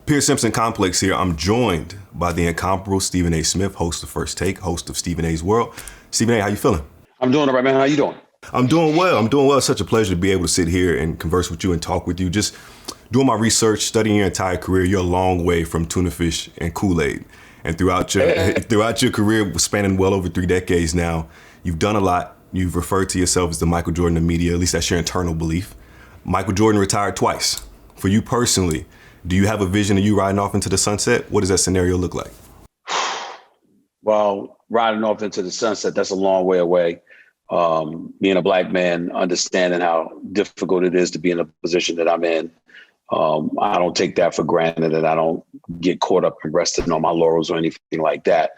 Pierce Simpson Complex here. I'm joined by the incomparable Stephen A. Smith, host of First Take, host of Stephen A's World. Stephen A., how you feeling? I'm doing all right, man. How you doing? I'm doing well. It's such a pleasure to be able to sit here and converse with you and talk with you. Just doing my research, studying your entire career. You're a long way from tuna fish and Kool-Aid. And throughout your career, spanning well over 3 decades now, you've done a lot. You've referred to yourself as the Michael Jordan of media. At least that's your internal belief. Michael Jordan retired twice. For you personally, do you have a vision of you riding off into the sunset? What does that scenario look like? Well, riding off into the sunset, that's a long way away. Being a black man, understanding how difficult it is to be in the position that I'm in. I don't take that for granted, and I don't get caught up and resting on my laurels or anything like that.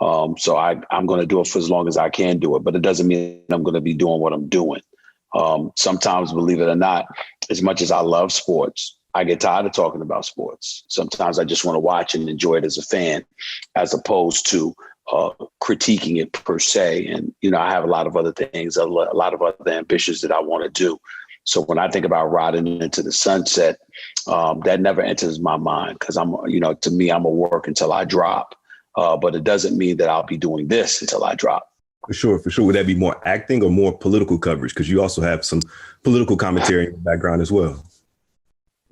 So I'm going to do it for as long as I can do it, but it doesn't mean I'm going to be doing what I'm doing. Sometimes, believe it or not, as much as I love sports, I get tired of talking about sports. Sometimes I just want to watch and enjoy it as a fan, as opposed to critiquing it per se. And, I have a lot of other things, a lot of other ambitions that I want to do. So when I think about riding into the sunset, that never enters my mind because to me, I'm going to work until I drop. But it doesn't mean that I'll be doing this until I drop. For sure. Would that be more acting or more political coverage? Because you also have some political commentary in the background as well.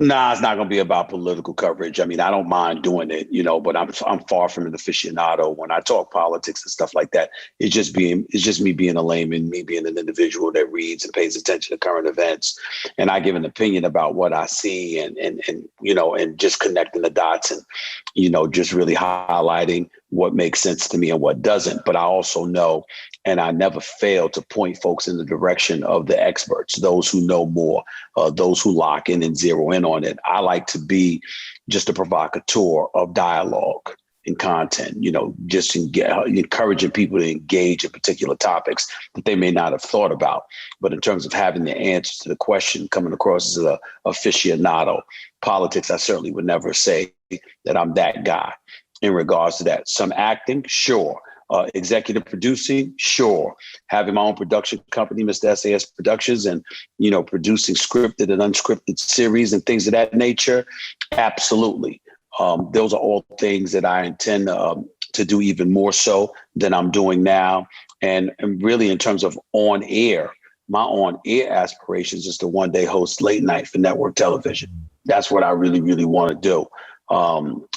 Nah, it's not going to be about political coverage. I mean, I don't mind doing it, but I'm far from an aficionado. When I talk politics and stuff like that, it's just me being a layman, me being an individual that reads and pays attention to current events. And I give an opinion about what I see and just connecting the dots and, just really highlighting what makes sense to me and what doesn't. But I also know, and I never fail to point folks in the direction of the experts, those who know more, those who lock in and zero in on it. I like to be just a provocateur of dialogue and content, just encouraging people to engage in particular topics that they may not have thought about. But in terms of having the answer to the question, coming across as a aficionado, politics, I certainly would never say that I'm that guy. In regards to that, some acting, sure. Executive producing, sure. Having my own production company, Mr. SAS Productions, and, producing scripted and unscripted series and things of that nature, absolutely. Those are all things that I intend to do even more so than I'm doing now. And really in terms of on air, my on air aspirations is to one day host late night for network television. That's what I really, really want to do.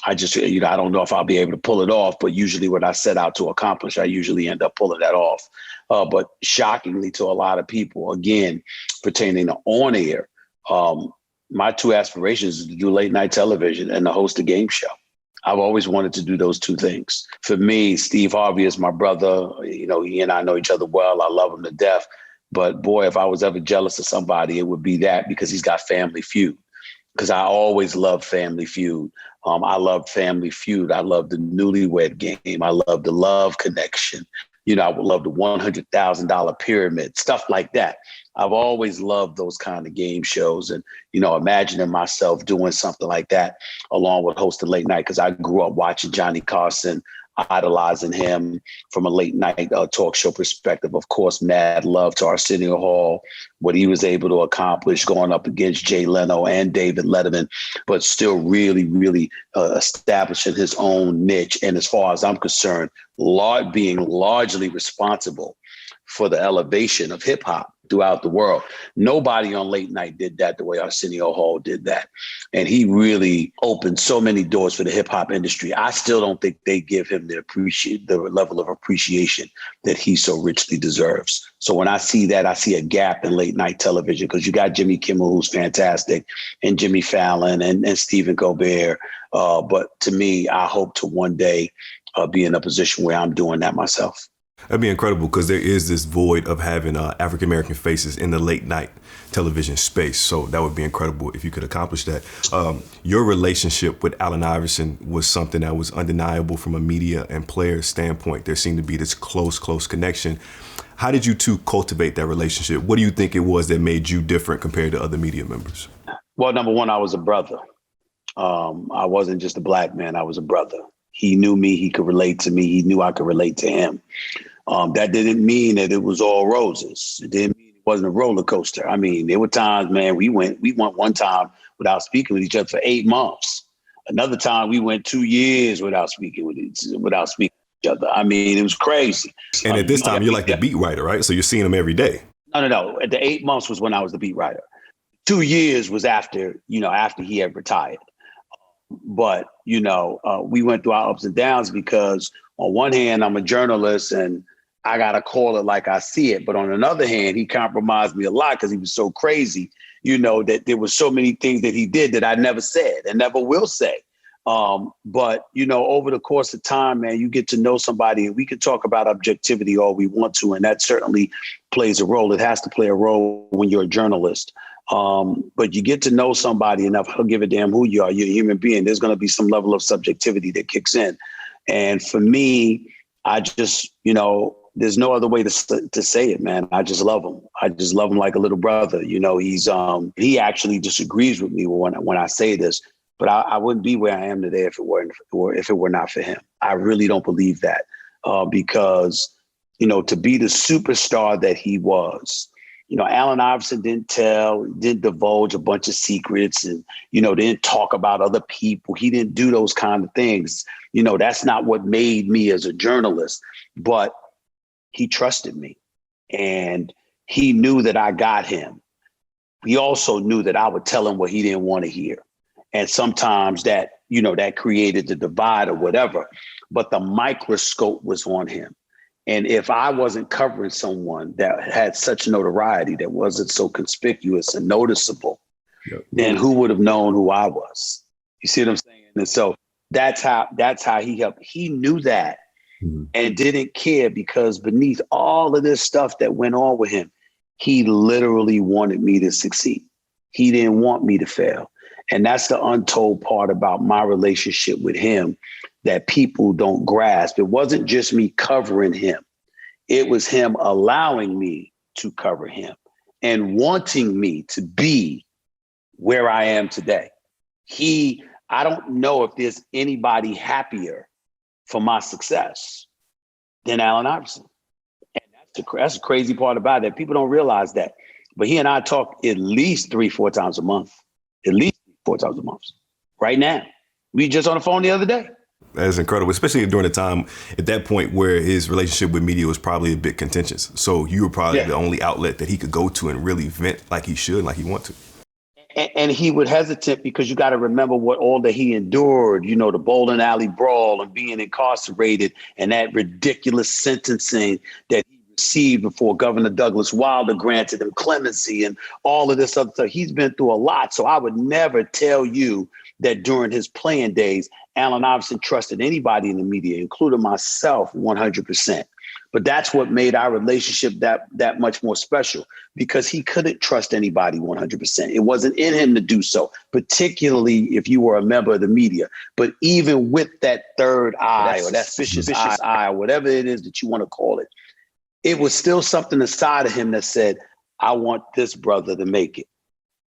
I just, I don't know if I'll be able to pull it off, but usually what I set out to accomplish, I usually end up pulling that off. But shockingly to a lot of people, again, pertaining to on air, my 2 aspirations is to do late night television and to host a game show. I've always wanted to do those 2 things. For me, Steve Harvey is my brother. He and I know each other well. I love him to death. But boy, if I was ever jealous of somebody, it would be that, because he's got Family Feud. Because I always loved Family Feud. I love Family Feud. I love the Newlywed Game. I love the Love Connection. I would love the $100,000 pyramid, stuff like that. I've always loved those kind of game shows and, imagining myself doing something like that along with hosting late night, because I grew up watching Johnny Carson, idolizing him from a late night talk show perspective. Of course, mad love to Arsenio Hall, what he was able to accomplish going up against Jay Leno and David Letterman, but still really, really establishing his own niche. And as far as I'm concerned, being largely responsible for the elevation of hip hop throughout the world. Nobody on late night did that the way Arsenio Hall did that. And he really opened so many doors for the hip hop industry. I still don't think they give him the level of appreciation that he so richly deserves. So when I see that, I see a gap in late night television, because you got Jimmy Kimmel, who's fantastic, and Jimmy Fallon and Stephen Colbert. But to me, I hope to one day be in a position where I'm doing that myself. That'd be incredible, because there is this void of having African-American faces in the late night television space. So that would be incredible if you could accomplish that. Your relationship with Allen Iverson was something that was undeniable from a media and player standpoint. There seemed to be this close connection. How did you two cultivate that relationship? What do you think it was that made you different compared to other media members? Well, number one, I was a brother. I wasn't just a black man. I was a brother. He knew me. He could relate to me. He knew I could relate to him. That didn't mean that it was all roses. It didn't mean it wasn't a roller coaster. I mean, there were times, man, we went one time without speaking with each other for 8 months. Another time we went 2 years without speaking to each other. I mean, it was crazy. And at this time, you're like the beat writer, right? So you're seeing him every day. No. At the 8 months was when I was the beat writer. 2 years was after he had retired. But, we went through our ups and downs because on one hand, I'm a journalist and I got to call it like I see it. But on another hand, he compromised me a lot because he was so crazy, that there were so many things that he did that I never said and never will say. But, over the course of time, man, you get to know somebody and we can talk about objectivity all we want to. And that certainly plays a role. It has to play a role when you're a journalist. But you get to know somebody enough, he'll give a damn who you are. You're a human being. There's going to be some level of subjectivity that kicks in. And for me, I just, there's no other way to say it, man. I just love him. I just love him like a little brother. He actually disagrees with me when I say this, but I wouldn't be where I am today if it were not for him. I really don't believe that because, to be the superstar that he was, Allen Iverson didn't divulge a bunch of secrets and, didn't talk about other people. He didn't do those kind of things. That's not what made me as a journalist, but he trusted me and he knew that I got him. He also knew that I would tell him what he didn't want to hear. And sometimes that created the divide or whatever, but the microscope was on him. And if I wasn't covering someone that had such notoriety, that wasn't so conspicuous and noticeable, then who would have known who I was? You see what I'm saying? And so that's how he helped. He knew that and didn't care because beneath all of this stuff that went on with him, he literally wanted me to succeed. He didn't want me to fail. And that's the untold part about my relationship with him that people don't grasp. It wasn't just me covering him. It was him allowing me to cover him and wanting me to be where I am today. I don't know if there's anybody happier for my success than Allen Iverson. And that's the crazy part about it. People don't realize that. But he and I talk at least 3-4 times a month. At least 4 times a month. Right now. We just on the phone the other day. That's incredible, especially during the time at that point where his relationship with media was probably a bit contentious. So you were probably the only outlet that he could go to and really vent like he should, like he want to. And he would hesitate because you got to remember what all that he endured, the bowling alley brawl and being incarcerated and that ridiculous sentencing that he received before Governor Douglas Wilder granted him clemency and all of this other stuff. He's been through a lot. So I would never tell you that during his playing days, Allen Iverson trusted anybody in the media, including myself, 100%. But that's what made our relationship that much more special because he couldn't trust anybody 100%. It wasn't in him to do so, particularly if you were a member of the media. But even with that third eye or that vicious eye or whatever it is that you want to call it, it was still something inside of him that said, I want this brother to make it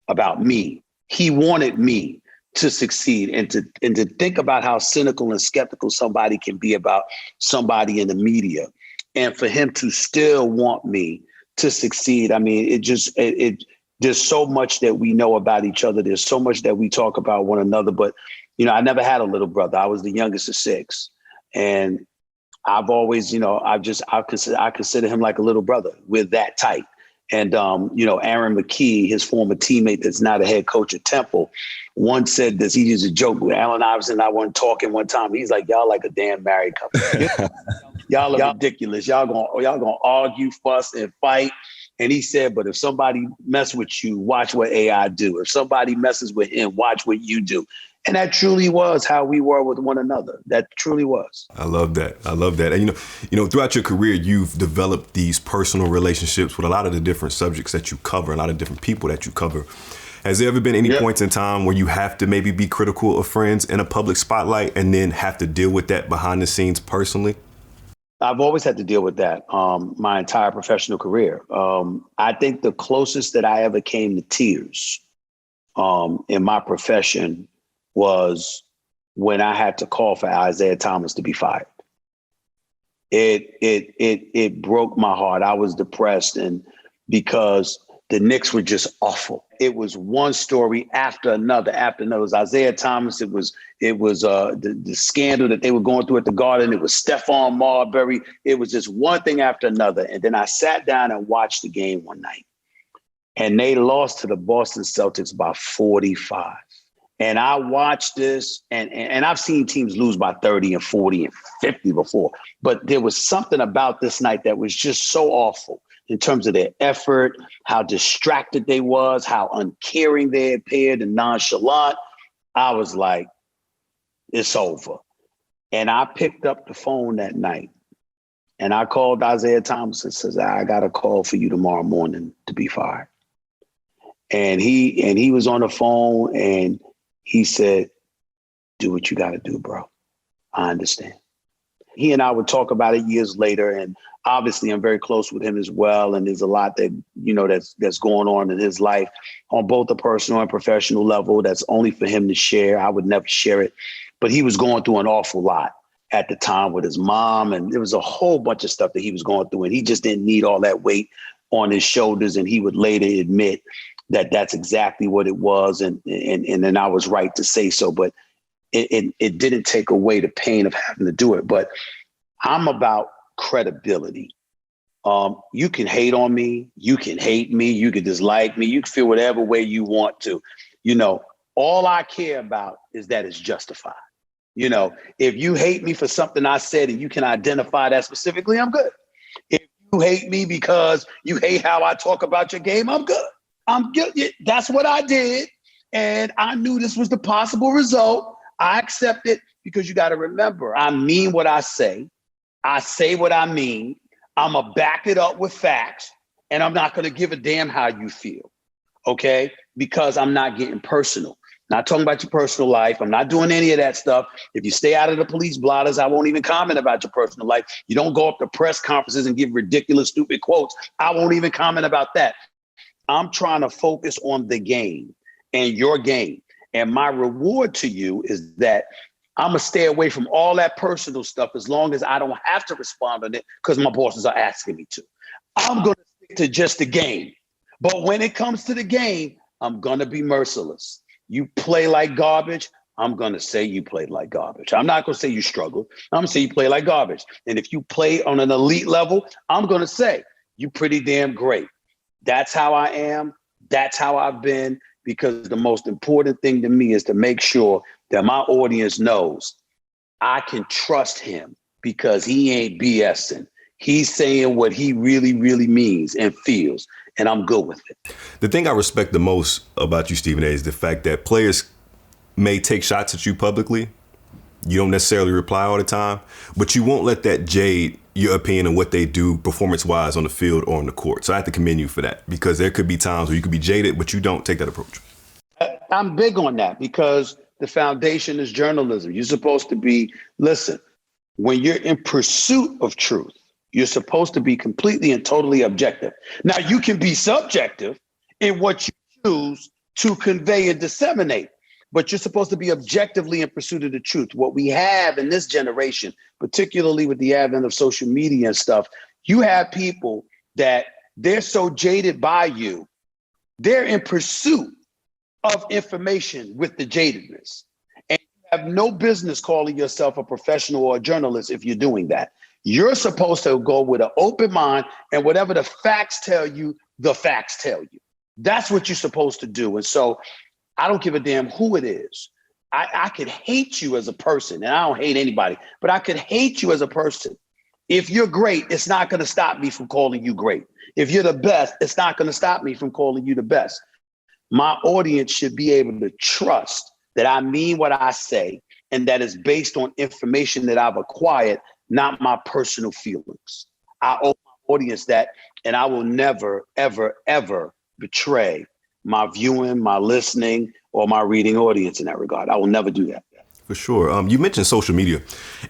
about me. He wanted me to succeed and to think about how cynical and skeptical somebody can be about somebody in the media. And for him to still want me to succeed. I mean, there's so much that we know about each other. There's so much that we talk about one another. But, I never had a little brother. I was the youngest of 6. And I've always, I consider him like a little brother. We're that tight. And, Aaron McKee, his former teammate that's now the head coach at Temple, once said this. He used a joke with Allen Iverson and I weren't talking one time. He's like, y'all like a damn married couple. Y'all are ridiculous. Y'all gonna argue, fuss, and fight. And he said, but if somebody mess with you, watch what AI do. If somebody messes with him, watch what you do. And that truly was how we were with one another. That truly was. I love that. And, throughout your career, you've developed these personal relationships with a lot of the different subjects that you cover, a lot of different people that you cover. Has there ever been any points in time where you have to maybe be critical of friends in a public spotlight and then have to deal with that behind the scenes personally? I've always had to deal with that my entire professional career. I think the closest that I ever came to tears in my profession was when I had to call for Isaiah Thomas to be fired. It broke my heart. I was depressed, and because the Knicks were just awful. It was one story after another, after another. It was Isaiah Thomas. It was the scandal that they were going through at the Garden. It was Stephon Marbury. It was just one thing after another. And then I sat down and watched the game one night, and they lost to the Boston Celtics by 45. And I watched this, and I've seen teams lose by 30 and 40 and 50 before. But there was something about this night that was just so awful in terms of their effort, how distracted they was, how uncaring they appeared and nonchalant. I was like, it's over. And I picked up the phone that night, and I called Isaiah Thomas and says, I got a call for you tomorrow morning to be fired. And he was on the phone, and he said, do what you got to do, bro. I understand. He and I would talk about it years later. And obviously I'm very close with him as well. And there's a lot that, that's going on in his life on both a personal and professional level. That's only for him to share. I would never share it. But he was going through an awful lot at the time with his mom. And there was a whole bunch of stuff that he was going through. And he just didn't need all that weight on his shoulders. And he would later admit that that's exactly what it was. And then I was right to say so, but it didn't take away the pain of having to do it. But I'm about credibility. You can hate on me. You can hate me. You can dislike me. You can feel whatever way you want to. All I care about is that it's justified. If you hate me for something I said and you can identify that specifically, I'm good. If you hate me because you hate how I talk about your game, I'm good. I'm guilty. That's what I did. And I knew this was the possible result. I accept it because you got to remember, I mean what I say. I say what I mean. I'm going to back it up with facts. And I'm not going to give a damn how you feel. Okay? Because I'm not getting personal. Not talking about your personal life. I'm not doing any of that stuff. If you stay out of the police blotters, I won't even comment about your personal life. You don't go up to press conferences and give ridiculous, stupid quotes. I won't even comment about that. I'm trying to focus on the game and your game. And my reward to you is that I'm going to stay away from all that personal stuff as long as I don't have to respond on it because my bosses are asking me to. I'm going to stick to just the game. But when it comes to the game, I'm going to be merciless. You play like garbage, I'm going to say you played like garbage. I'm not going to say you struggled. I'm going to say you play like garbage. And if you play on an elite level, I'm going to say you pretty damn great. That's how I am. That's how I've been, because the most important thing to me is to make sure that my audience knows I can trust him because he ain't BSing. He's saying what he really, really means and feels, and I'm good with it. The thing I respect the most about you, Stephen A., is the fact that players may take shots at you publicly. You don't necessarily reply all the time, but you won't let that jade your opinion on what they do performance-wise on the field or on the court. So I have to commend you for that, because there could be times where you could be jaded, but you don't take that approach. I'm big on that because the foundation is journalism. You're supposed to be, listen, when you're in pursuit of truth, you're supposed to be completely and totally objective. Now, you can be subjective in what you choose to convey and disseminate, but you're supposed to be objectively in pursuit of the truth. What we have in this generation, particularly with the advent of social media and stuff, you have people that they're so jaded by you, they're in pursuit of information with the jadedness. And you have no business calling yourself a professional or a journalist if you're doing that. You're supposed to go with an open mind, and whatever the facts tell you, the facts tell you. That's what you're supposed to do. And so I don't give a damn who it is. I could hate you as a person, and I don't hate anybody, but I could hate you as a person. If you're great, it's not going to stop me from calling you great. If you're the best, it's not going to stop me from calling you the best. My audience should be able to trust that I mean what I say, and that is based on information that I've acquired, not my personal feelings. I owe my audience that, and I will never, ever, ever betray my viewing, my listening, or my reading audience in that regard. I will never do that. For sure. You mentioned social media,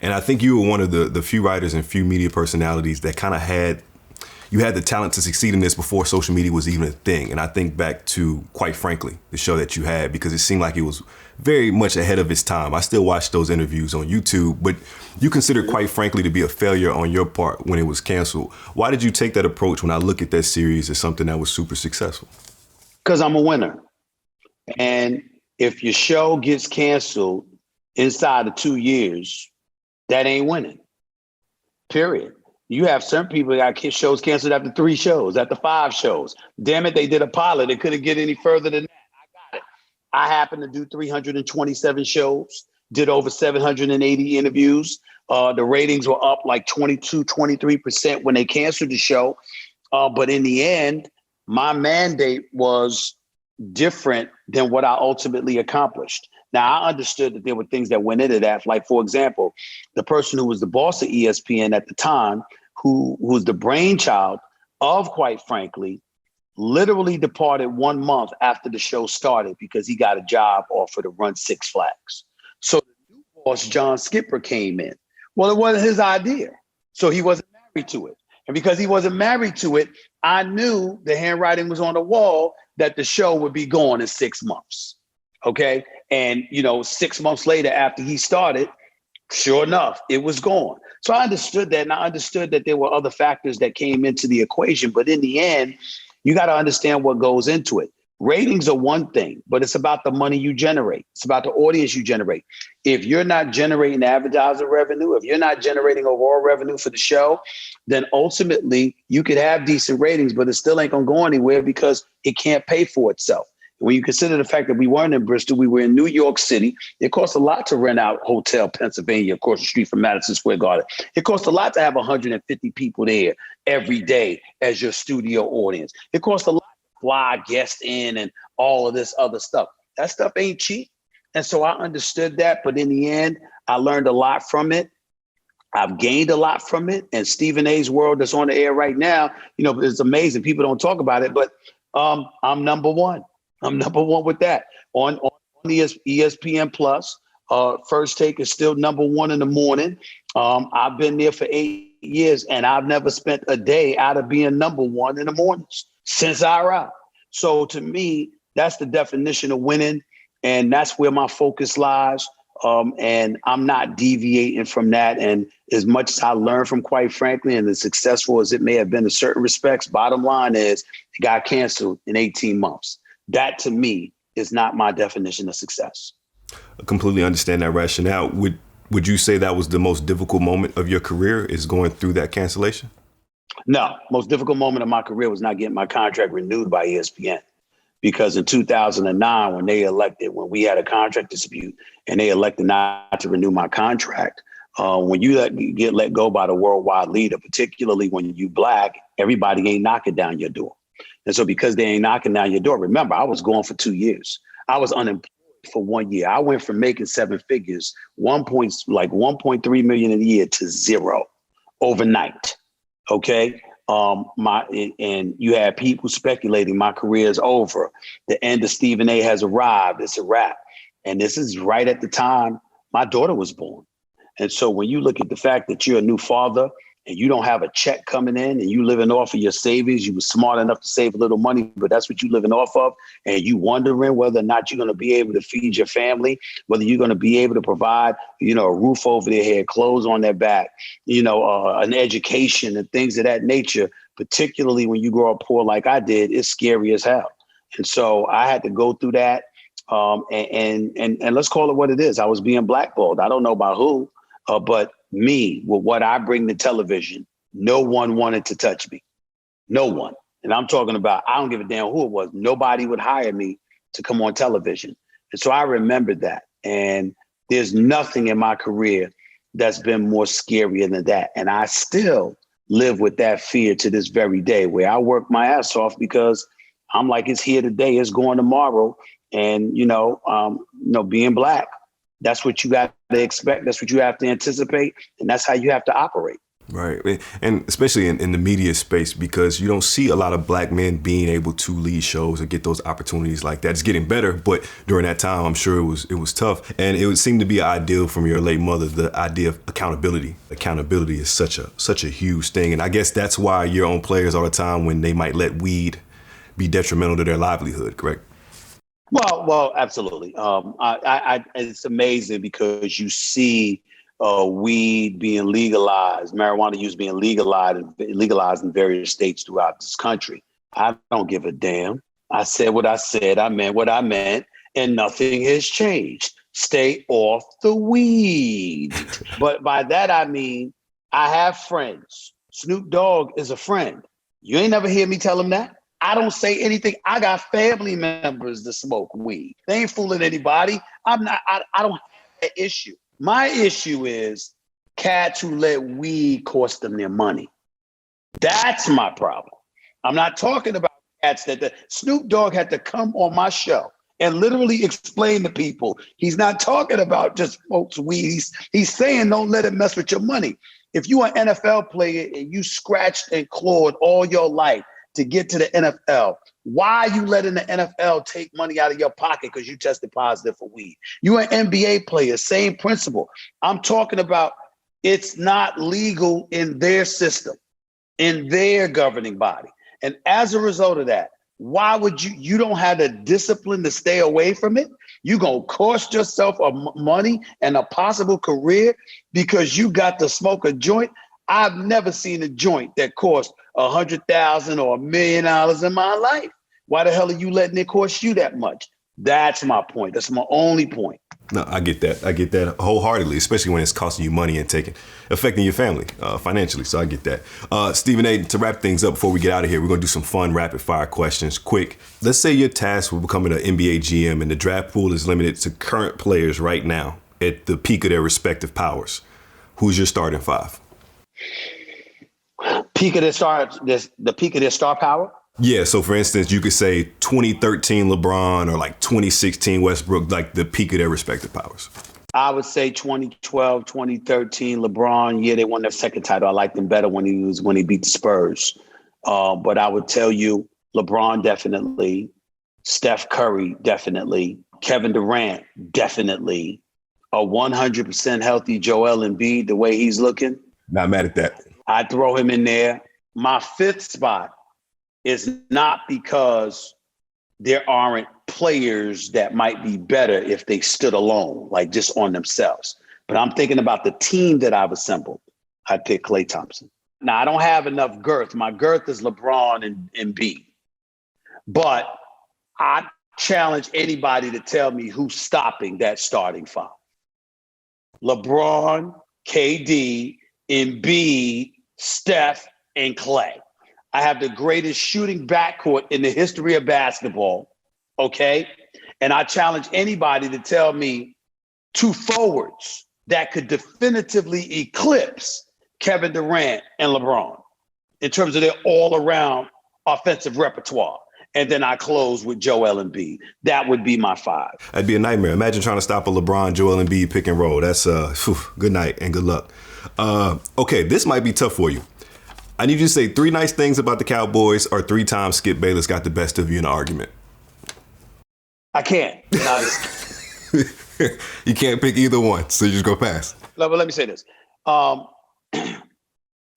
and I think you were one of the few writers and few media personalities that kind of had, you had the talent to succeed in this before social media was even a thing. And I think back to, quite frankly, the show that you had, because it seemed like it was very much ahead of its time. I still watch those interviews on YouTube, but you considered, quite frankly, to be a failure on your part when it was canceled. Why did you take that approach when I look at that series as something that was super successful? Because I'm a winner. And if your show gets canceled inside of 2 years, that ain't winning. Period. You have some people that got shows canceled after 3 shows, after 5 shows. Damn it, they did a pilot. They couldn't get any further than that. I got it. I happened to do 327 shows, did over 780 interviews. The ratings were up like 22, 23% when they canceled the show. But in the end, my mandate was different than what I ultimately accomplished. Now, I understood that there were things that went into that. Like, for example, the person who was the boss of ESPN at the time, who was the brainchild of, quite frankly, literally departed 1 month after the show started because he got a job offer to run Six Flags. So the new boss, John Skipper, came in. Well, it wasn't his idea. So he wasn't married to it. And because he wasn't married to it, I knew the handwriting was on the wall that the show would be gone in 6 months. Okay. And, 6 months later, after he started, sure enough, it was gone. So I understood that. And I understood that there were other factors that came into the equation. But in the end, you got to understand what goes into it. Ratings are one thing, but it's about the money you generate. It's about the audience you generate. If you're not generating advertising revenue, if you're not generating overall revenue for the show, then ultimately you could have decent ratings, but it still ain't going to go anywhere because it can't pay for itself. When you consider the fact that we weren't in Bristol, we were in New York City. It costs a lot to rent out Hotel Pennsylvania across the street from Madison Square Garden. It costs a lot to have 150 people there every day as your studio audience. It costs a lot to fly guests in and all of this other stuff. That stuff ain't cheap. And so I understood that. But in the end, I learned a lot from it. I've gained a lot from it. And Stephen A's World that's on the air right now, it's amazing. People don't talk about it, but I'm number one. I'm number one with that. On ESPN Plus, First Take is still number one in the morning. I've been there for 8 years, and I've never spent a day out of being number one in the mornings since I arrived. So to me, that's the definition of winning, and that's where my focus lies. And I'm not deviating from that. And as much as I learned from, quite frankly, and as successful as it may have been in certain respects, bottom line is it got canceled in 18 months. That, to me, is not my definition of success. I completely understand that rationale. Would you say that was the most difficult moment of your career, is going through that cancellation? No, most difficult moment of my career was not getting my contract renewed by ESPN. Because in 2009, when we had a contract dispute and they elected not to renew my contract, when you get let go by the worldwide leader, particularly when you Black, everybody ain't knocking down your door. And so because they ain't knocking down your door, remember, I was gone for 2 years. I was unemployed for 1 year. I went from making 7 figures, 1.3 million a year, to zero overnight. Okay. And you had people speculating my career is over. The end of Stephen A has arrived. It's a wrap. And this is right at the time my daughter was born. And so when you look at the fact that you're a new father and you don't have a check coming in and you living off of your savings, you were smart enough to save a little money, but that's what you living off of. And you wondering whether or not you're going to be able to feed your family, whether you're going to be able to provide, a roof over their head, clothes on their back, an education and things of that nature, particularly when you grow up poor like I did, it's scary as hell. And so I had to go through that. And let's call it what it is. I was being blackballed. I don't know about who, but me, with what I bring to television, no one wanted to touch me. No one. And I'm talking about, I don't give a damn who it was. Nobody would hire me to come on television. And so I remembered that. And there's nothing in my career that's been more scary than that. And I still live with that fear to this very day, where I work my ass off because I'm like, it's here today, it's going tomorrow. And, being Black, that's what you got to expect. That's what you have to anticipate. And that's how you have to operate. Right. And especially in the media space, because you don't see a lot of black men being able to lead shows or get those opportunities like that. It's getting better, but during that time, I'm sure it was tough. And it would seem to be an ideal from your late mother, the idea of accountability. Accountability is such a huge thing. And I guess that's why you're on players all the time when they might let weed be detrimental to their livelihood, correct? Well, absolutely. It's amazing because you see weed being legalized, marijuana use being legalized in various states throughout this country. I don't give a damn. I said what I said. I meant what I meant, and nothing has changed. Stay off the weed. But by that I mean I have friends. Snoop Dogg is a friend. You ain't never hear me tell him that. I don't say anything. I got family members that smoke weed. They ain't fooling anybody. I don't have that issue. My issue is cats who let weed cost them their money. That's my problem. I'm not talking about cats that Snoop Dogg had to come on my show and literally explain to people. He's not talking about just smokes weed. He's saying don't let it mess with your money. If you're an NFL player and you scratched and clawed all your life to get to the NFL, why are you letting the NFL take money out of your pocket because you tested positive for weed? You're an NBA player, same principle. I'm talking about it's not legal in their system, in their governing body. And as a result of that, why would you don't have the discipline to stay away from it? You're going to cost yourself money and a possible career because you got to smoke a joint. I've never seen a joint that cost $100,000 or $1 million in my life. Why the hell are you letting it cost you that much? That's my point. That's my only point. No, I get that. I get that wholeheartedly, especially when it's costing you money and affecting your family financially. So I get that. Stephen A., to wrap things up before we get out of here, we're going to do some fun rapid fire questions. Quick. Let's say you're tasked with becoming an NBA GM and the draft pool is limited to current players right now at the peak of their respective powers. Who's your starting five? The peak of their star power? Yeah, so for instance, you could say 2013 LeBron or like 2016 Westbrook, like the peak of their respective powers. I would say 2012, 2013 LeBron. Yeah, they won their second title. I liked them better when he beat the Spurs. But I would tell you LeBron definitely, Steph Curry definitely, Kevin Durant definitely, a 100% healthy Joel Embiid, the way he's looking. Not mad at that. I'd throw him in there. My fifth spot is not because there aren't players that might be better if they stood alone, like just on themselves. But I'm thinking about the team that I've assembled. I'd pick Klay Thompson. Now, I don't have enough girth. My girth is LeBron and Embiid. But I challenge anybody to tell me who's stopping that starting five. LeBron, KD, Embiid, Steph, and Klay. I have the greatest shooting backcourt in the history of basketball, okay? And I challenge anybody to tell me two forwards that could definitively eclipse Kevin Durant and LeBron in terms of their all-around offensive repertoire. And then I close with Joel Embiid. That would be my five. That'd be a nightmare. Imagine trying to stop a LeBron, Joel Embiid pick and roll. That's good night and good luck. Okay, this might be tough for you. I need you to say three nice things about the Cowboys or 3 times Skip Bayless got the best of you in an argument. I can't. You can't pick either one, so you just go pass. Let me say this.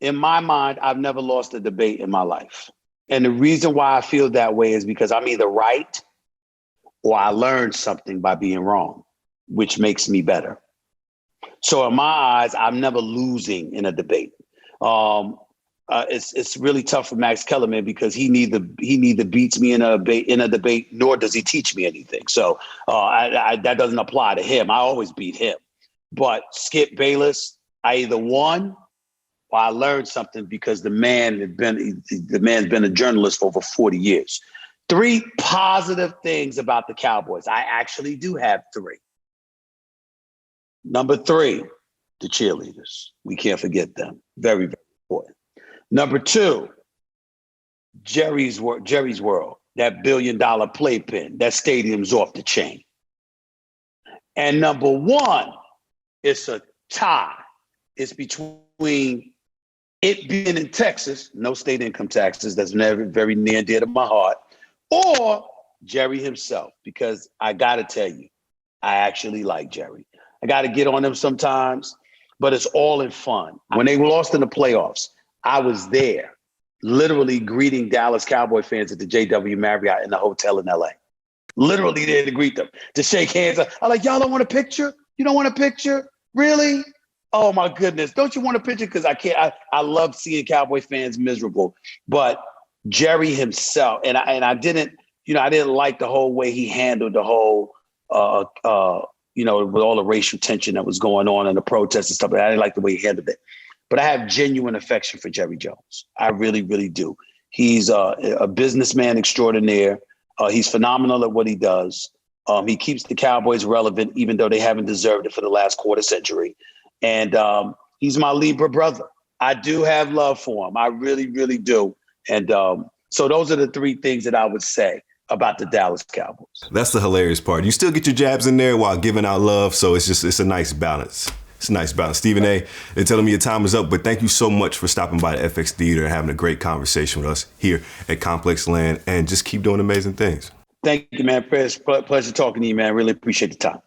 In my mind, I've never lost a debate in my life. And the reason why I feel that way is because I'm either right or I learned something by being wrong, which makes me better. So in my eyes, I'm never losing in a debate. It's really tough for Max Kellerman because he neither beats me in a debate, nor does he teach me anything. So that doesn't apply to him. I always beat him. But Skip Bayless, I either won or I learned something because the man's been a journalist for over 40 years. 3 positive things about the Cowboys. I actually do have 3. Number 3, the cheerleaders. We can't forget them. Very, very important. Number 2, Jerry's World, that $1 billion playpen, that stadium's off the chain. And number 1, it's a tie. It's between it being in Texas, no state income taxes, that's never very near and dear to my heart, or Jerry himself, because I got to tell you, I actually like Jerry. I got to get on him sometimes, but it's all in fun. When they lost in the playoffs, I was there, literally greeting Dallas Cowboy fans at the JW Marriott in the hotel in LA. Literally there to greet them, to shake hands. I'm like, y'all don't want a picture? You don't want a picture? Really? Oh my goodness. Don't you want a picture? Because I can't, I love seeing Cowboy fans miserable. But Jerry himself, and I didn't, I didn't like the whole way he handled the whole, with all the racial tension that was going on and the protests and stuff. I didn't like the way he handled it. But I have genuine affection for Jerry Jones. I really, really do. He's a businessman extraordinaire. He's phenomenal at what he does. He keeps the Cowboys relevant, even though they haven't deserved it for the last quarter century. And he's my Libra brother. I do have love for him. I really, really do. And so those are the three things that I would say about the Dallas Cowboys. That's the hilarious part. You still get your jabs in there while giving out love. So it's a nice balance. It's a nice balance. Stephen A., they're telling me your time is up, but thank you so much for stopping by the FX Theater and having a great conversation with us here at ComplexLand, and just keep doing amazing things. Thank you, man. Pleasure talking to you, man. Really appreciate the time.